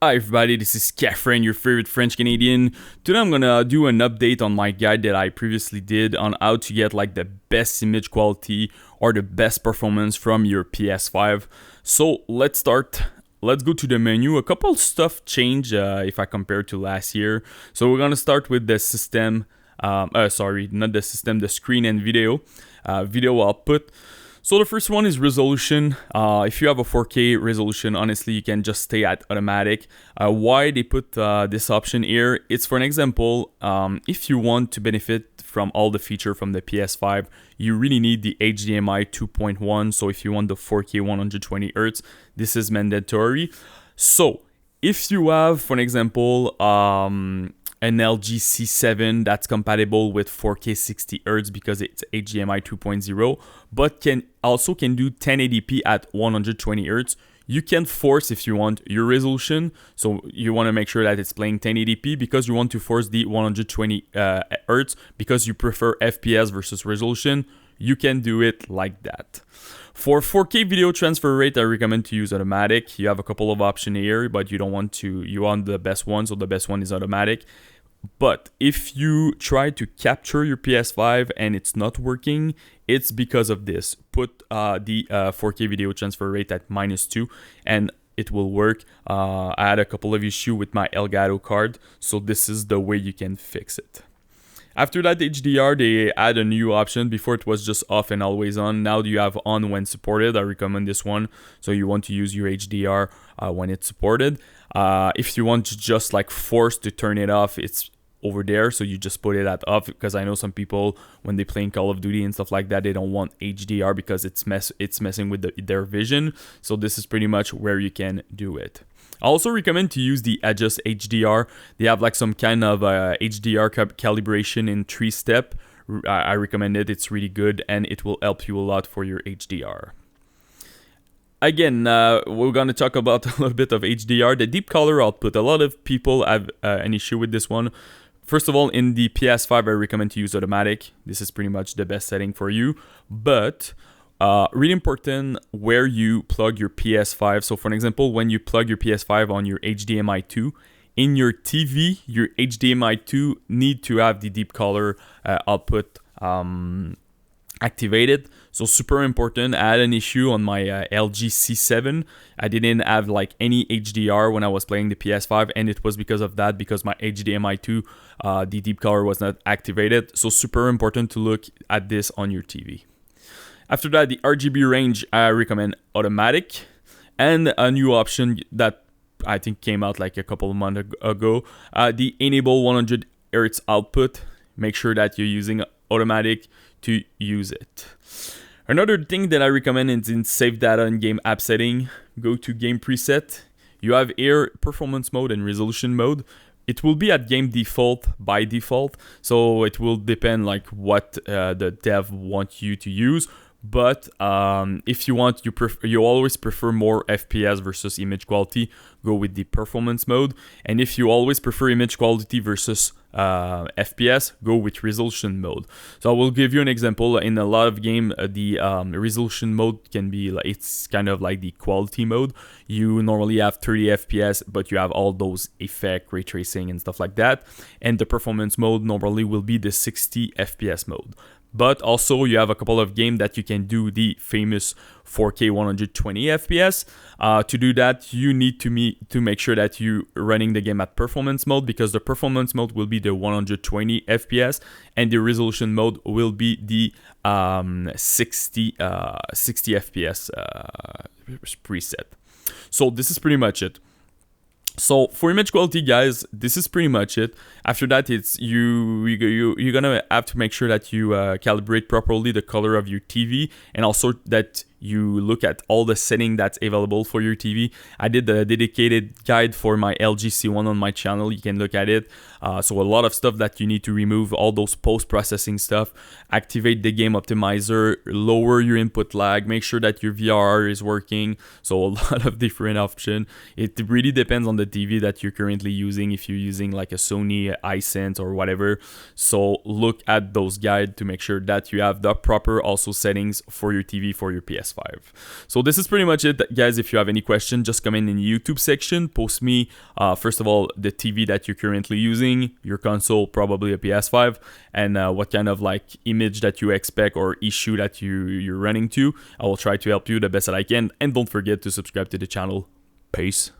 Hi everybody, this is Catherine, your favorite French Canadian. Today I'm gonna do an update on my guide that I previously did on how to get like the best image quality or the best performance from your PS5. So let's start. Let's go to the menu. A couple stuff changed if I compare to last year. So we're gonna start with the system. Sorry, not the system, the screen and video output. So the first one is resolution. If you have a 4K resolution, honestly, you can just stay at automatic. Why they put this option here? It's for an example, if you want to benefit from all the feature from the PS5, you really need the HDMI 2.1. So if you want the 4K 120 Hz, this is mandatory. So if you have, for an example, an LG C7 that's compatible with 4K 60 Hz because it's HDMI 2.0, but can do 1080p at 120 Hz. You can force, if you want, your resolution. So you want to make sure that it's playing 1080p because you want to force the 120 Hz because you prefer FPS versus resolution. You can do it like that. For 4K video transfer rate, I recommend to use automatic. You have a couple of options here, but you want the best one, so the best one is automatic. But if you try to capture your PS5 and it's not working, it's because of this. Put the 4K video transfer rate at -2 and it will work. I had a couple of issues with my Elgato card, so this is the way you can fix it. After that, HDR, they add a new option. Before it was just off and always on. Now you have on when supported. I recommend this one. So you want to use your HDR when it's supported. If you want to just like force to turn it off, it's over there. So you just put it at off because I know some people when they playing Call of Duty and stuff like that, they don't want HDR because it's messing with their vision. So this is pretty much where you can do it. I also recommend to use the Adjust HDR. They have like some kind of HDR calibration in 3-step. I recommend it. It's really good and it will help you a lot for your HDR. Again, we're going to talk about a little bit of HDR. The deep color output. A lot of people have an issue with this one. First of all, in the PS5, I recommend to use automatic. This is pretty much the best setting for you. But really important where you plug your PS5. So for an example, when you plug your PS5 on your HDMI 2, in your TV, your HDMI 2 need to have the deep color output activated. So super important. I had an issue on my LG C7. I didn't have like any HDR when I was playing the PS5, and it was because of that, because my HDMI 2, the deep color was not activated. So super important to look at this on your TV. After that, the Rgb range, I recommend automatic. And a new option that I think came out like a couple of months ago, the enable 100 Hz output. Make sure that you're using automatic to use it. Another thing that I recommend is in save data in game app setting. Go to game preset. You have here performance mode and resolution mode. It will be at game default by default. So it will depend like what the dev want you to use. But if you want, you always prefer more FPS versus image quality, go with the performance mode. And if you always prefer image quality versus FPS, go with resolution mode. So I will give you an example. In a lot of game, the resolution mode can be like, it's kind of like the quality mode. You normally have 30 FPS, but you have all those effect, ray tracing and stuff like that. And the performance mode normally will be the 60 FPS mode. But also you have a couple of games that you can do the famous 4K 120 FPS. To do that, you need to make sure that you're running the game at performance mode, because the performance mode will be the 120 FPS and the resolution mode will be the 60 FPS preset. So this is pretty much it. So for image quality, guys, this is pretty much it. After that, it's you're gonna have to make sure that you calibrate properly the color of your TV, and also that you look at all the settings that's available for your TV. I did a dedicated guide for my LG C1 on my channel. You can look at it. So a lot of stuff that you need to remove, all those post-processing stuff. Activate the game optimizer, lower your input lag, make sure that your VRR is working. So a lot of different options. It really depends on the TV that you're currently using. If you're using like a Sony iSense or whatever. So look at those guides to make sure that you have the proper also settings for your TV for your PS5. So this is pretty much it, guys. If you have any questions, just comment in the YouTube section. Post me first of all the TV that you're currently using, your console, probably a PS5, and what kind of like image that you expect or issue that you're running to. I will try to help you the best that I can, and don't forget to subscribe to the channel. Peace.